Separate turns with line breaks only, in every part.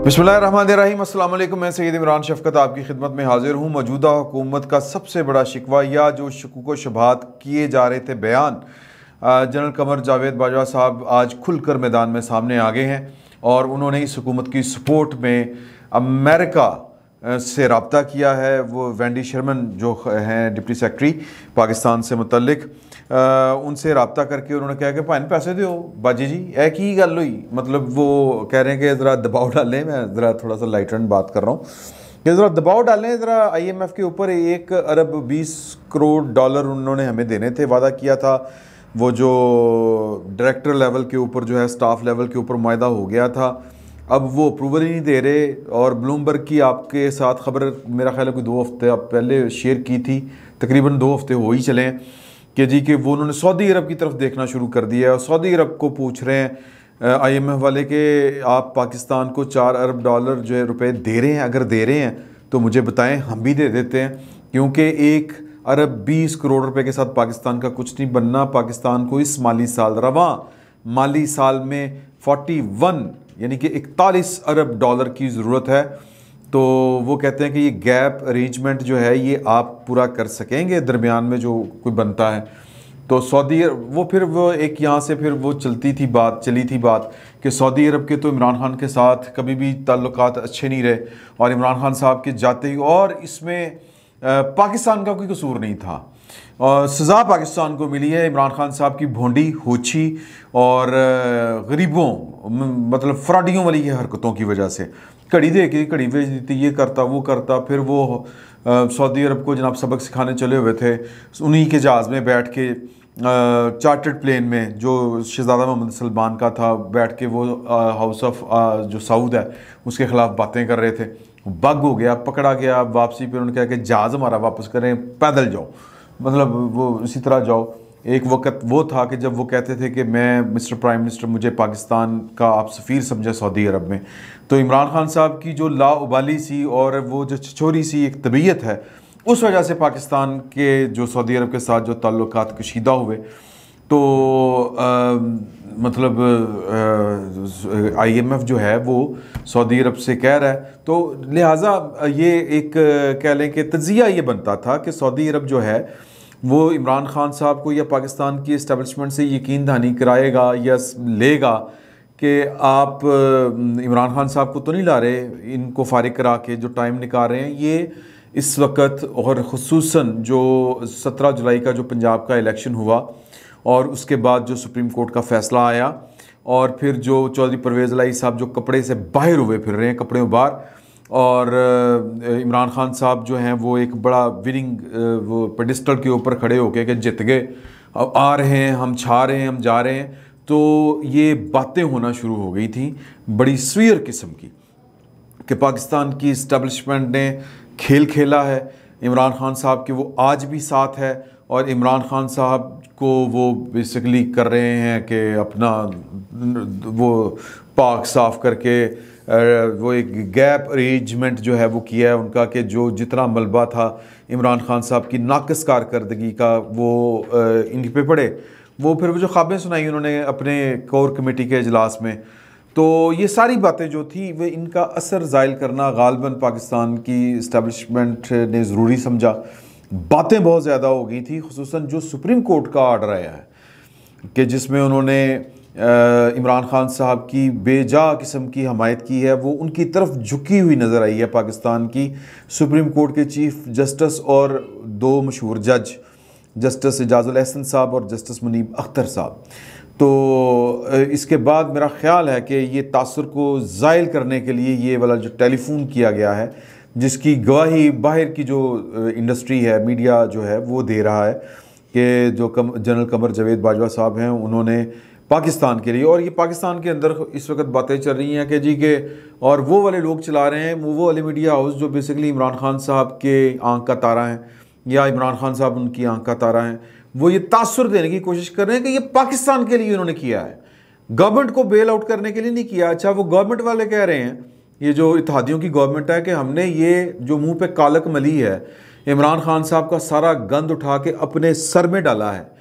बिस्मिल्लाहिर्रहमानिर्रहीम। अस्सलाम वालेकुम। मैं सैयद इमरान शफकत आपकी खिदमत में हाजिर हूँ। मौजूदा हुकूमत का सबसे बड़ा शिकवा या जो शुकूक व शुबहात किए जा रहे थे बयान, जनरल कमर जावेद बाजवा साहब आज खुलकर मैदान में सामने आ गए हैं और उन्होंने इस हुकूमत की सपोर्ट में अमेरिका से रब्ता किया है। वो वेंडी शर्मन जो हैं डिप्टी सेक्रेटरी पाकिस्तान से मुतल्लिक, उनसे रब्ता करके उन्होंने कहा कि भाई पैसे दो बाजी जी, ए की गल हुई। मतलब वो कह रहे हैं कि ज़रा दबाव डालें। मैं ज़रा थोड़ा सा लाइट एंड बात कर रहा हूँ कि ज़रा दबाव डालें ज़रा IMF के ऊपर। 1 अरब 20 करोड़ डॉलर उन्होंने हमें देने थे, वादा किया था। वो जो डायरेक्टर लेवल के ऊपर जो है, स्टाफ लेवल के ऊपर मुआहदा हो गया था, अब वो अप्रूवल ही नहीं दे रहे। और ब्लूमबर्ग की आपके साथ खबर मेरा ख्याल है कोई 2 हफ्ते आप पहले शेयर की थी, तकरीबन 2 हफ्ते हो ही चले हैं कि जी कि वो उन्होंने सऊदी अरब की तरफ देखना शुरू कर दिया है और सऊदी अरब को पूछ रहे हैं IMF वाले कि आप पाकिस्तान को 4 अरब डॉलर जो है रुपए दे रहे हैं। अगर दे रहे हैं तो मुझे बताएं, हम भी दे देते हैं, क्योंकि 1 अरब 20 करोड़ रुपए के साथ पाकिस्तान का कुछ नहीं बनना। पाकिस्तान को इस माली साल, रवां माली साल में 41 यानी कि 41 अरब डॉलर की ज़रूरत है। तो वो कहते हैं कि ये गैप अरेंजमेंट जो है ये आप पूरा कर सकेंगे दरमियान में जो कोई बनता है। तो सऊदी वो फिर वो एक यहाँ से फिर वो चली थी बात कि सऊदी अरब के तो इमरान खान के साथ कभी भी ताल्लुकात अच्छे नहीं रहे और इमरान खान साहब के जाते ही, और इसमें पाकिस्तान का कोई कसूर नहीं था और सज़ा पाकिस्तान को मिली है इमरान खान साहब की भोंडी, होची और गरीबों मतलब फ्रॉडियों वाली हरकतों की वजह से। घड़ी दे के घड़ी भेज देती, ये करता वो करता। फिर वो सऊदी अरब को जनाब सबक सिखाने चले हुए थे, उन्हीं के जहाज़ में बैठ के चार्टर्ड प्लेन में जो शहज़ादा मोहम्मद सलमान का था, बैठ के वो हाउस ऑफ जो सऊद है उसके ख़िलाफ़ बातें कर रहे थे। बग हो गया, पकड़ा गया। वापसी पे उन्होंने कहा कि जहाज़ हमारा वापस करें, पैदल जाओ, मतलब वो इसी तरह जाओ। एक वक्त वो था कि जब वो कहते थे कि मैं मिस्टर प्राइम मिनिस्टर, मुझे पाकिस्तान का आप सफ़ीर समझे सऊदी अरब में। तो इमरान खान साहब की जो लाउबाली सी और वो जो छिछोरी सी एक तबीयत है, उस वजह से पाकिस्तान के जो सऊदी अरब के साथ जो ताल्लुकात कशीदा हुए। तो मतलब IMF जो है वो सऊदी अरब से कह रहा है, तो लिहाजा ये एक कह लें कि तज्जिया ये बनता था कि सऊदी अरब जो है वो इमरान खान साहब को या पाकिस्तान की इस्टेब्लिशमेंट से यकीन दहानी कराएगा या लेगा कि आप इमरान खान साहब को तो नहीं ला रहे, इनको फारिग करा के जो टाइम निकाल रहे हैं ये इस वक्त। और ख़ुसूसन जो 17 जुलाई का जो पंजाब का इलेक्शन हुआ और उसके बाद जो सुप्रीम कोर्ट का फ़ैसला आया, और फिर जो चौधरी परवेज़ इलाही साहब जो कपड़े से बाहर हुए फिर रहे हैं, कपड़े बाहर, और इमरान खान साहब जो हैं वो एक बड़ा विनिंग वो पेडिस्टल के ऊपर खड़े होके कि जित गए, अब आ रहे हैं, हम छा रहे हैं, हम जा रहे हैं। तो ये बातें होना शुरू हो गई थी बड़ी स्वीयर किस्म की कि पाकिस्तान की इस्टेब्लिशमेंट ने खेल खेला है इमरान खान साहब के, वो आज भी साथ है और इमरान खान साहब को वो बेसिकली कर रहे हैं कि अपना वो पाक साफ करके वो एक गैप अरेंजमेंट जो है वो किया है उनका, कि जो जितना मलबा था इमरान खान साहब की नाक़िस कारकर्दगी का वो इनके पे पड़े। वो फिर वो जो ख्वाबें सुनाई उन्होंने अपने कोर कमेटी के इजलास में, तो ये सारी बातें जो थी वे इनका असर ज़ायल करना गालिबन पाकिस्तान की इस्टेब्लिशमेंट ने ज़रूरी समझा। बातें बहुत ज़्यादा हो गई थी, खुसूसन जो सुप्रीम कोर्ट का आर्डर आया है कि जिसमें उन्होंने इमरान खान साहब की बेजा किस्म की हमायत की है, वो उनकी तरफ झुकी हुई नज़र आई है पाकिस्तान की सुप्रीम कोर्ट के चीफ जस्टिस और 2 मशहूर जज, जस्टिस एजाजुल एहसन साहब और जस्टिस मुनीब अख्तर साहब। तो इसके बाद मेरा ख़्याल है कि ये तासुर को ज़ायल करने के लिए ये वाला जो टेलीफोन किया गया है, जिसकी गवाही बाहर की जो इंडस्ट्री है, मीडिया जो है वो दे रहा है कि जो जनरल कमर जावेद बाजवा साहब हैं उन्होंने पाकिस्तान के लिए, और ये पाकिस्तान के अंदर इस वक्त बातें चल रही हैं कि जी के, और वो वाले लोग चला रहे हैं, वो वाले मीडिया हाउस जो बेसिकली इमरान खान साहब के आंख का तारा हैं या इमरान खान साहब उनकी आंख का तारा हैं, वो ये तासुर देने की कोशिश कर रहे हैं कि ये पाकिस्तान के लिए उन्होंने किया है, गवर्नमेंट को बेल आउट करने के लिए नहीं किया। अच्छा, वो गवर्नमेंट वाले कह रहे हैं, ये जो इत्तेहादियों की गवर्नमेंट है, कि हमने ये जो मुंह पे कालक मली है, इमरान खान साहब का सारा गंद उठा के अपने सर में डाला है,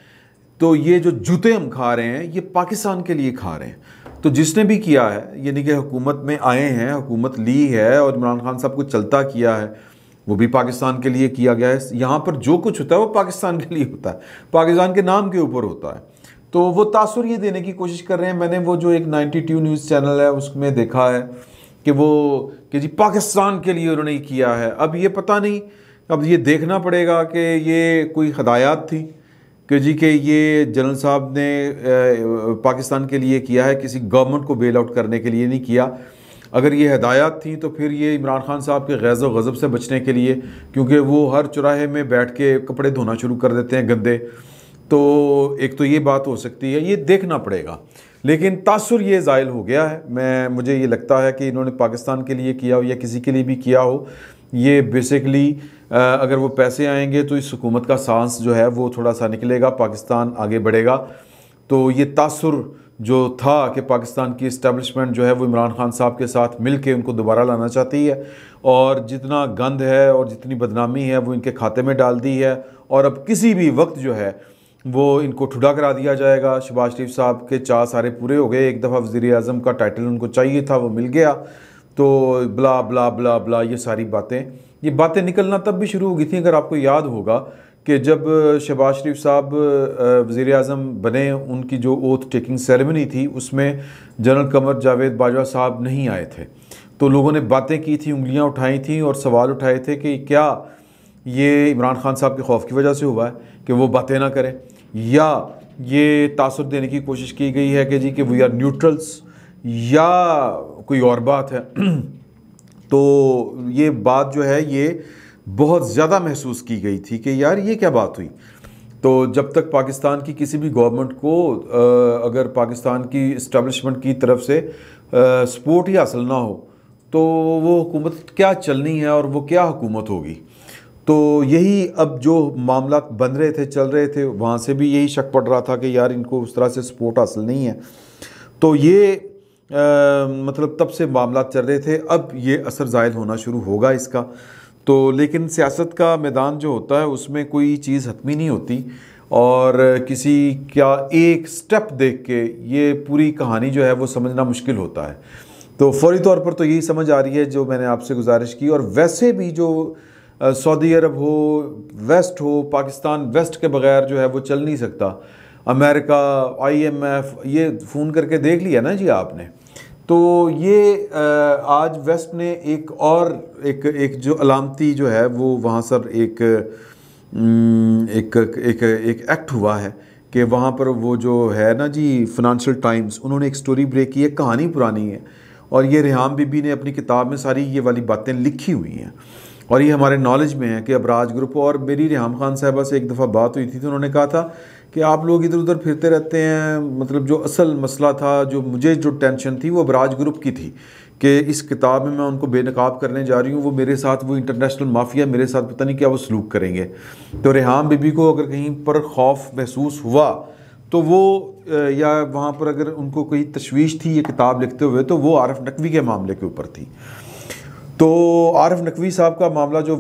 तो ये जो जूते हम खा रहे हैं ये पाकिस्तान के लिए खा रहे हैं। तो जिसने भी किया है, यानी कि हुकूमत में आए हैं, हुकूमत ली है और इमरान खान साहब को चलता किया है, वो भी पाकिस्तान के लिए किया गया है। यहाँ पर जो कुछ होता है वो पाकिस्तान के लिए होता है, पाकिस्तान के नाम के ऊपर होता है। तो वो तासुर ये देने की कोशिश कर रहे हैं। मैंने वो जो एक 92 न्यूज़ चैनल है उसमें देखा है कि जी पाकिस्तान के लिए उन्होंने किया है। अब ये पता नहीं, अब ये देखना पड़ेगा कि ये कोई हदायत थी कि जी कि ये जनरल साहब ने पाकिस्तान के लिए किया है, किसी गवर्नमेंट को बेल आउट करने के लिए नहीं किया। अगर ये हदायत थी तो फिर ये इमरान खान साहब के गैज़ व गज़ब से बचने के लिए, क्योंकि वो हर चौराहे में बैठ के कपड़े धोना शुरू कर देते हैं गंदे, तो एक तो ये बात हो सकती है, ये देखना पड़ेगा। लेकिन तासुर ये ज़ायल हो गया है। मुझे ये लगता है कि इन्होंने पाकिस्तान के लिए किया हो या किसी के लिए भी किया हो, ये बेसिकली अगर वो पैसे आएंगे तो इस हुकूमत का सांस जो है वो थोड़ा सा निकलेगा, पाकिस्तान आगे बढ़ेगा। तो ये तासुर जो था कि पाकिस्तान की इस्टेब्लिशमेंट जो है वो इमरान खान साहब के साथ मिल के उनको दोबारा लाना चाहती है, और जितना गंद है और जितनी बदनामी है वो इनके खाते में डाल दी है। और अब किसी भी वक्त जो है वो इनको ठुडा करा दिया जाएगा। शहबाज शरीफ साहब के चाह सारे पूरे हो गए, एक दफ़ा वज़ीर आज़म का टाइटल उनको चाहिए था, वो मिल गया, तो ब्ला ब्ला ब्ला ब्ला ये सारी बातें निकलना तब भी शुरू हो गई थी। अगर आपको याद होगा कि जब शहबाज शरीफ साहब वज़ीर आज़म बने, उनकी जो ओथ टेकिंग सेरेमनी थी उसमें जनरल कमर जावेद बाजवा साहब नहीं आए थे, तो लोगों ने बातें की थी, उंगलियां उठाई थी और सवाल उठाए थे कि क्या ये इमरान खान साहब के खौफ की वजह से हुआ है कि वो बातें ना करें, या ये तासुर देने की कोशिश की गई है कि जी कि वी आर न्यूट्रल्स, या कोई और बात है। तो ये बात जो है ये बहुत ज़्यादा महसूस की गई थी कि यार ये क्या बात हुई। तो जब तक पाकिस्तान की किसी भी गवर्नमेंट को अगर पाकिस्तान की इस्टेब्लिशमेंट की तरफ से सपोर्ट ही हासिल ना हो तो वो हुकूमत क्या चलनी है और वो क्या हुकूमत होगी। तो यही अब जो मामला बन रहे थे, चल रहे थे, वहाँ से भी यही शक पड़ रहा था कि यार इनको उस तरह से सपोर्ट हासिल नहीं है। तो ये मतलब तब से मामला चल रहे थे, अब ये असर ज़ायल होना शुरू होगा इसका। तो लेकिन सियासत का मैदान जो होता है उसमें कोई चीज़ हतमी नहीं होती, और किसी क्या एक स्टेप देख के ये पूरी कहानी जो है वो समझना मुश्किल होता है। तो फौरी तौर पर तो यही समझ आ रही है जो मैंने आपसे गुजारिश की। और वैसे भी जो सऊदी अरब हो, वेस्ट हो, पाकिस्तान वेस्ट के बगैर जो है वो चल नहीं सकता। अमेरिका, IMF, ये फ़ोन करके देख लिया ना जी आपने। तो ये आज वेस्ट ने एक जो अलामती जो है वो वहाँ सर एक एक्ट हुआ है कि वहाँ पर वो जो है ना जी फ़ाइनेंशियल टाइम्स, उन्होंने एक स्टोरी ब्रेक की है, कहानी पुरानी है, और ये रेहाम बीबी ने अपनी किताब में सारी ये वाली बातें लिखी हुई हैं, और ये हमारे नॉलेज में है कि अबराज ग्रुप। और मेरी रेहाम खान साहबा से एक दफ़ा बात हुई थी तो उन्होंने कहा था कि आप लोग इधर उधर फिरते रहते हैं, मतलब जो असल मसला था, जो मुझे जो टेंशन थी वो अबराज ग्रुप की थी कि इस किताब में मैं उनको बेनकाब करने जा रही हूँ, वो मेरे साथ, वो इंटरनेशनल माफिया मेरे साथ पता नहीं क्या वो सलूक करेंगे। तो रेहाम बीबी को अगर कहीं पर खौफ महसूस हुआ तो वो या वहाँ पर अगर उनको कोई तशवीश थी ये किताब लिखते हुए, तो वो आरिफ नकवी के मामले के ऊपर थी। तो आरिफ नकवी साहब का मामला जो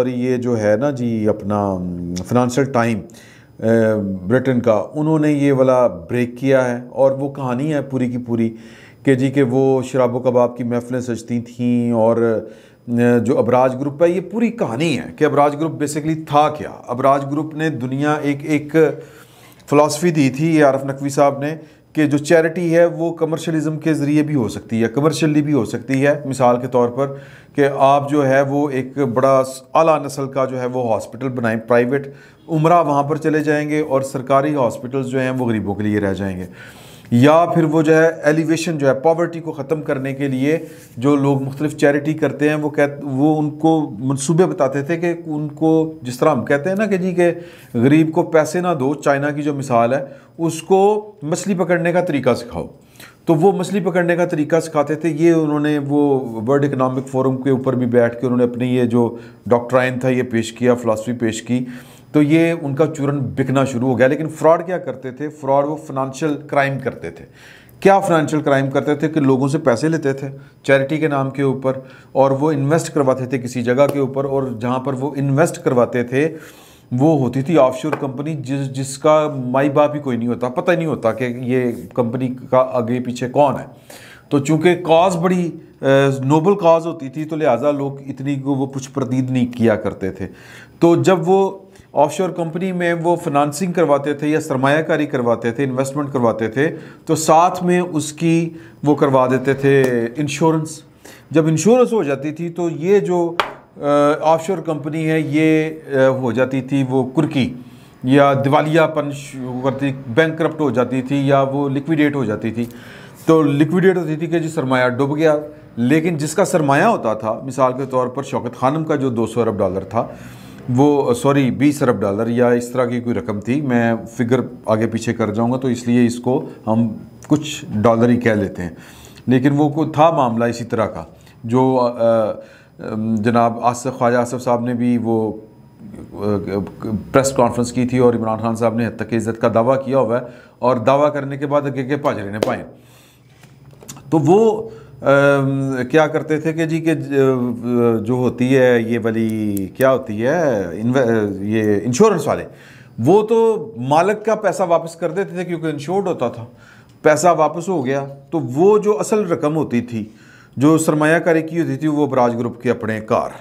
ये जो है ना जी अपना फाइनेंशियल टाइम ब्रिटेन का, उन्होंने ये वाला ब्रेक किया है, और वो कहानी है पूरी की पूरी कि जी कि वो शराब कबाब की महफिलें सजती थीं, और जो अबराज ग्रुप है, ये पूरी कहानी है कि अबराज ग्रुप बेसिकली था क्या। अबराज ग्रुप ने दुनिया एक फ़िलासफ़ी दी थी आरिफ नकवी साहब ने कि जो चैरिटी है वो कमर्शलिज़म के ज़रिए भी हो सकती है, कमर्शियली भी हो सकती है। मिसाल के तौर पर कि आप जो है वो एक बड़ा आला नस्ल का जो है वो हॉस्पिटल बनाएं, प्राइवेट, उमरा वहाँ पर चले जाएंगे, और सरकारी हॉस्पिटल्स जो हैं वो गरीबों के लिए रह जाएंगे। या फिर वो जो है एलिवेशन जो है पॉवर्टी को ख़त्म करने के लिए जो लोग मुख्तलिफ चैरिटी करते हैं, वो उनको मंसूबे बताते थे कि उनको, जिस तरह हम कहते हैं ना कि जी के गरीब को पैसे ना दो, चाइना की जो मिसाल है, उसको मछली पकड़ने का तरीका सिखाओ। तो वो मछली पकड़ने का तरीका सिखाते थे। ये उन्होंने वो वर्ल्ड इकनॉमिक फोरम के ऊपर भी बैठ के उन्होंने अपनी ये जो डॉक्ट्राइन था ये पेश किया, फ़िलासफ़ी पेश की। तो ये उनका चूरन बिकना शुरू हो गया। लेकिन फ्रॉड क्या करते थे? फ्रॉड वो फाइनेंशियल क्राइम करते थे। क्या फाइनेंशियल क्राइम करते थे कि लोगों से पैसे लेते थे चैरिटी के नाम के ऊपर, और वो इन्वेस्ट करवाते थे किसी जगह के ऊपर, और जहाँ पर वो इन्वेस्ट करवाते थे वो होती थी ऑफशोर कंपनी जिसका माई बाप ही कोई नहीं होता, पता ही नहीं होता कि ये कंपनी का आगे पीछे कौन है। तो चूंकि कॉज बड़ी नोबल कॉज होती थी तो लिहाजा लोग इतनी को वो कुछ प्रदीद नहीं किया करते थे। तो जब वो ऑफशोर कंपनी में वो फाइनेंसिंग करवाते थे या सरमायाकारी करवाते थे, इन्वेस्टमेंट करवाते थे, तो साथ में उसकी वो करवा देते थे इंश्योरेंस। जब इंश्योरेंस हो जाती थी तो ये जो ऑफशोर कंपनी है ये हो जाती थी वो कुर्की या दिवालियापन करती, बैंकरप्ट हो जाती थी या वो लिक्विडेट हो जाती थी। तो लिक्विडेट होती थी कि जी सरमाया डूब गया, लेकिन जिसका सरमाया होता था, मिसाल के तौर पर शौकत खानम का जो 200 अरब डॉलर था वो 20 अरब डॉलर या इस तरह की कोई रकम थी, मैं फिगर आगे पीछे कर जाऊंगा तो इसलिए इसको हम कुछ डॉलर ही कह लेते हैं, लेकिन वो को था मामला इसी तरह का। जो जनाब आसिफ ख्वाजा आसिफ साहब ने भी वो प्रेस कॉन्फ्रेंस की थी और इमरान खान साहब ने हद तक इज़्ज़त का दावा किया हुआ है, और दावा करने के बाद के पाजरे ने पाए। तो वो क्या करते थे कि जी के जो होती है ये वाली क्या होती है ये इंश्योरेंस वाले, वो तो मालिक का पैसा वापस कर देते थे क्योंकि इंश्योर्ड होता था। पैसा वापस हो गया तो वो जो असल रकम होती थी जो सरमायाकारी की होती थी वो बराज ग्रुप के अपने कार,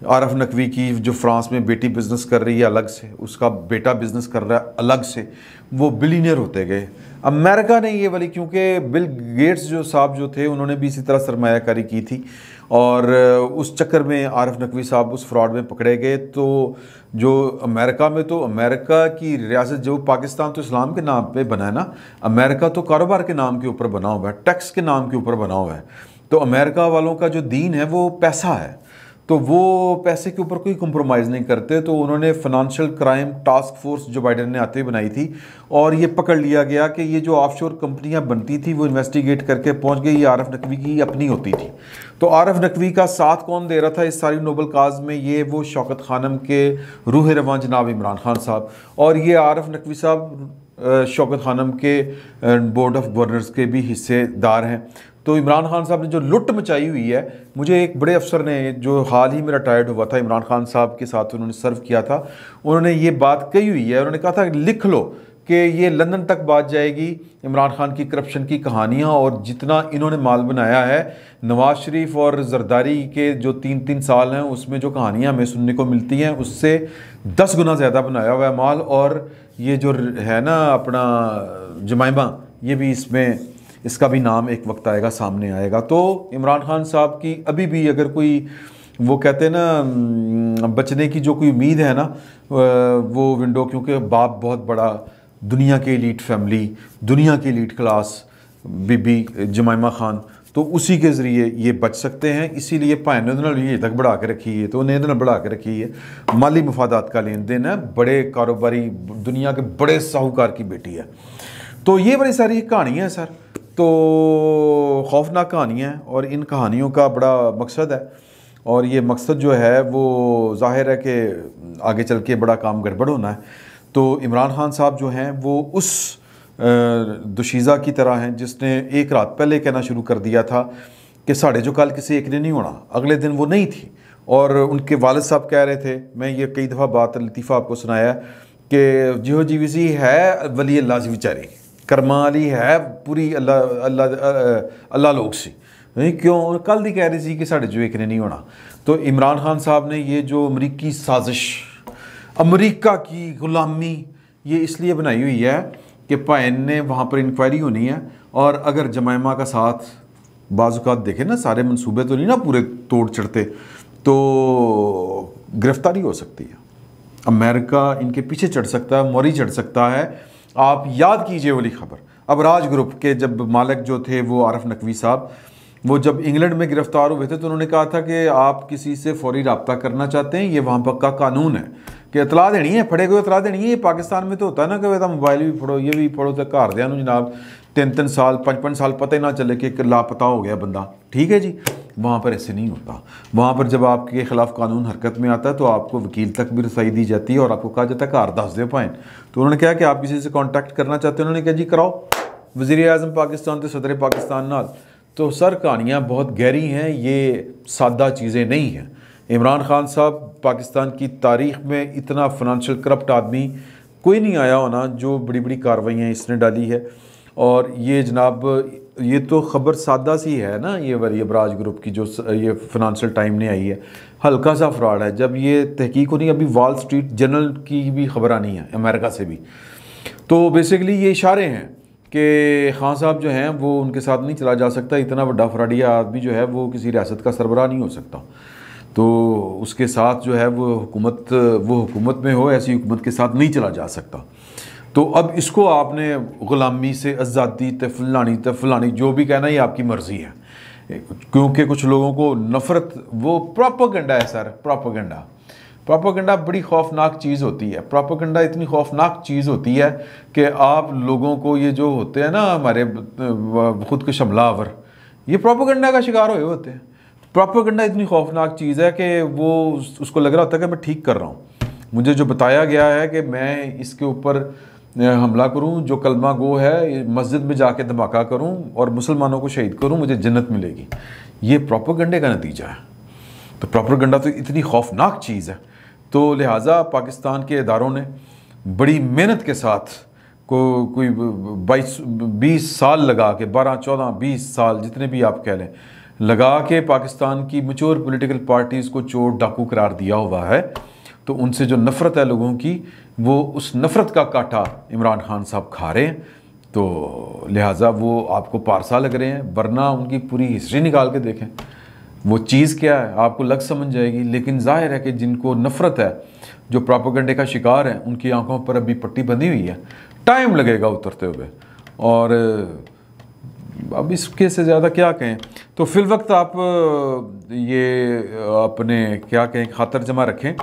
आरफ नकवी की जो फ्रांस में बेटी बिज़नेस कर रही है अलग से, उसका बेटा बिज़नेस कर रहा है अलग से, वो बिलीनियर होते गए। अमेरिका ने ये वाली, क्योंकि बिल गेट्स जो साहब जो थे उन्होंने भी इसी तरह सरमायाकारी की थी और उस चक्कर में आरफ नकवी साहब उस फ्रॉड में पकड़े गए। तो जो अमेरिका में, तो अमेरिका की रियासत जो पाकिस्तान तो इस्लाम के नाम पे बना है ना, अमेरिका तो कारोबार के नाम के ऊपर बना हुआ है, टैक्स के नाम के ऊपर बना हुआ है। तो अमेरिका वालों का जो दीन है वो पैसा है, तो वो पैसे के ऊपर कोई कंप्रोमाइज़ नहीं करते। तो उन्होंने फाइनेंशियल क्राइम टास्क फोर्स जो बाइडन ने आते हुए बनाई थी और ये पकड़ लिया गया कि ये जो ऑफशोर कंपनियां बनती थी वो इन्वेस्टिगेट करके पहुंच गई ये आरफ नकवी की अपनी होती थी। तो आरफ नकवी का साथ कौन दे रहा था इस सारी नोबल काज में, ये वो शौकत खानम के रूह रवां जनाब इमरान खान साहब, और ये आरफ नकवी साहब शौकत खानम के बोर्ड ऑफ गवर्नर्स के भी हिस्सेदार हैं। तो इमरान खान साहब ने जो लुट मचाई हुई है, मुझे एक बड़े अफसर ने जो हाल ही में रिटायर्ड हुआ था, इमरान खान साहब के साथ उन्होंने सर्व किया था, उन्होंने ये बात कही हुई है, उन्होंने कहा था लिख लो कि ये लंदन तक बात जाएगी इमरान खान की करप्शन की कहानियाँ, और जितना इन्होंने माल बनाया है नवाज शरीफ और जरदारी के जो 3-3 साल हैं उसमें जो कहानियाँ हमें सुनने को मिलती हैं उससे 10 गुना ज़्यादा बनाया हुआ है माल। और ये जो है ना अपना जमाइमा, ये भी इसका भी नाम एक वक्त आएगा सामने आएगा। तो इमरान खान साहब की अभी भी अगर कोई वो कहते हैं ना बचने की जो कोई उम्मीद है ना वो विंडो, क्योंकि बाप बहुत बड़ा, दुनिया की एलीट फैमिली, दुनिया की एलीट क्लास बीबी जमाइमा खान, तो उसी के ज़रिए ये बच सकते हैं। इसीलिए भाई ने ये तक बढ़ा के रखी है, तो उन्हें बढ़ा के रखी है, माली मफादात का लेन देन है, बड़े कारोबारी दुनिया के बड़े साहूकार की बेटी है। तो ये बड़ी सारी कहानियाँ हैं सर, तो खौफनाक कहानियाँ हैं और इन कहानियों का बड़ा मकसद है, और ये मकसद जो है वो जाहिर है कि आगे चल के बड़ा काम गड़बड़ होना है। तो इमरान खान साहब जो हैं वो उस दुशीज़ा की तरह हैं जिसने एक रात पहले कहना शुरू कर दिया था कि साढ़े जो कल किसी एक ने नहीं होना, अगले दिन वो नहीं थी। और उनके वालिद साहब कह रहे थे, मैं ये कई दफ़ा बात लतीफ़ा आपको सुनाया कि जिहो जीवीसी है वली अल्लाह से बेचारी, कर्मा वाली है पूरी अल्लाह लोग सी, नहीं क्यों कल दी कह रही थी कि साढ़े जो एक ने नहीं होना। तो इमरान खान साहब ने ये जो अमरीकी साजिश, अमरीका की ग़ुलामी, ये इसलिए बनाई हुई है कि पायन ने वहाँ पर इंक्वायरी होनी है, और अगर जमाइमा का साथ बाज़ुकात देखें ना, सारे मंसूबे तो नहीं ना पूरे तोड़ चढ़ते, तो गिरफ्तारी हो सकती है, अमेरिका इनके पीछे चढ़ सकता है, मोरी चढ़ सकता है। आप याद कीजिए वाली खबर, अब राज ग्रुप के जब मालिक जो थे वो आरफ नकवी साहब, वो जब इंग्लैंड में गिरफ्तार हुए थे तो उन्होंने कहा था कि आप किसी से फौरी रब्ता करना चाहते हैं, ये वहाँ पर का कानून है कि इतला देनी है, फड़े को इतला देनी है। ये पाकिस्तान में तो होता है ना कि मोबाइल भी फड़ो, ये भी फड़ो, तो घर दिया जनाब 3-3 साल 5-5 साल पता ही ना चले कि लापता हो गया बंदा, ठीक है जी। वहाँ पर ऐसे नहीं होता, वहाँ पर जब आपके ख़िलाफ़ कानून हरकत में आता है तो आपको वकील तक भी रसाई दी जाती है और आपको कहा जाता है घर दस दे पाएँ। तो उन्होंने कहा कि आप किसी से कॉन्टैक्ट करना चाहते हैं, उन्होंने कहा जी कराओ वज़ीर-ए-आज़म पाकिस्तान तो सदर पाकिस्तान नाल। तो सर कहानियाँ बहुत गहरी हैं, ये सादा चीज़ें नहीं हैं। इमरान खान साहब पाकिस्तान की तारीख़ में इतना फिनंशियल करप्ट आदमी कोई नहीं आया होना जो बड़ी बड़ी कार्रवाइयाँ इसने डाली है। और ये जनाब, ये तो ख़बर सादा सी है ना, ये वाली अबराज ग्रुप की जो ये फिनंशियल टाइम ने आई है, हल्का सा फ्रॉड है। जब ये तहकीक होनी, अभी वॉल स्ट्रीट जर्नल की भी खबर आनी है अमेरिका से भी। तो बेसिकली ये इशारे हैं कि खान साहब जो हैं वो उनके साथ नहीं चला जा सकता, इतना बड़ा फ्रॉडिया आदमी जो है वो किसी रियासत का सरबराह नहीं हो सकता। तो उसके साथ जो है वो हुकूमत में हो, ऐसी हुकूमत के साथ नहीं चला जा सकता। तो अब इसको आपने ग़ुलामी से आज़ादी ते फलानी जो भी कहना ये आपकी मर्ज़ी है, क्योंकि कुछ लोगों को नफ़रत, वो प्रोपेगेंडा है सर। प्रोपेगेंडा बड़ी खौफनाक चीज़ होती है। प्रोपेगेंडा इतनी खौफनाक चीज़ होती है कि आप लोगों को, ये जो होते हैं ना हमारे खुद के हमलावर, ये प्रोपेगेंडा का शिकार हुए होते हैं। प्रोपेगेंडा इतनी खौफनाक चीज़ है कि वो उसको लग रहा होता है कि मैं ठीक कर रहा हूँ। मुझे जो बताया गया है कि मैं इसके ऊपर हमला करूं, जो कलमा गो है, मस्जिद में जाके धमाका करूं और मुसलमानों को शहीद करूं, मुझे जन्नत मिलेगी। ये प्रोपेगेंडे का नतीजा है। तो प्रोपेगेंडा तो इतनी खौफनाक चीज़ है। तो लिहाजा पाकिस्तान के इदारों ने बड़ी मेहनत के साथ कोई 20 साल लगा के, 12, 14, 20 साल जितने भी आप कह लें, लगा के पाकिस्तान की मैच्योर पॉलिटिकल पार्टीज़ को चोर डाकू करार दिया हुआ है। तो उनसे जो नफ़रत है लोगों की, वो उस नफ़रत का कांटा इमरान खान साहब खा रहे हैं। तो लिहाजा वो आपको पारसा लग रहे हैं, वरना उनकी पूरी हिस्ट्री निकाल के देखें, वो चीज़ क्या है आपको लग समझ जाएगी। लेकिन जाहिर है कि जिनको नफ़रत है, जो प्रोपेगेंडे का शिकार है, उनकी आंखों पर अभी पट्टी बंधी हुई है, टाइम लगेगा उतरते हुए। और अब इसके से ज़्यादा क्या कहें। तो फिल वक्त आप ये अपने क्या कहें खातर जमा रखें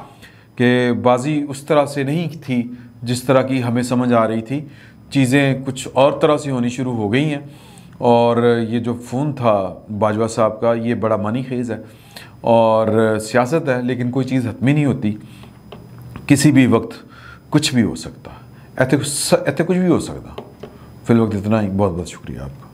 कि बाजी उस तरह से नहीं थी जिस तरह की हमें समझ आ रही थी। चीज़ें कुछ और तरह से होनी शुरू हो गई हैं। और ये जो फ़ोन था बाजवा साहब का, ये बड़ा मानी खेज़ है और सियासत है, लेकिन कोई चीज़ हतमी नहीं होती। किसी भी वक्त कुछ भी हो सकता, ऐसे कुछ भी हो सकता। फिल वक्त इतना ही। बहुत बहुत शुक्रिया आपका।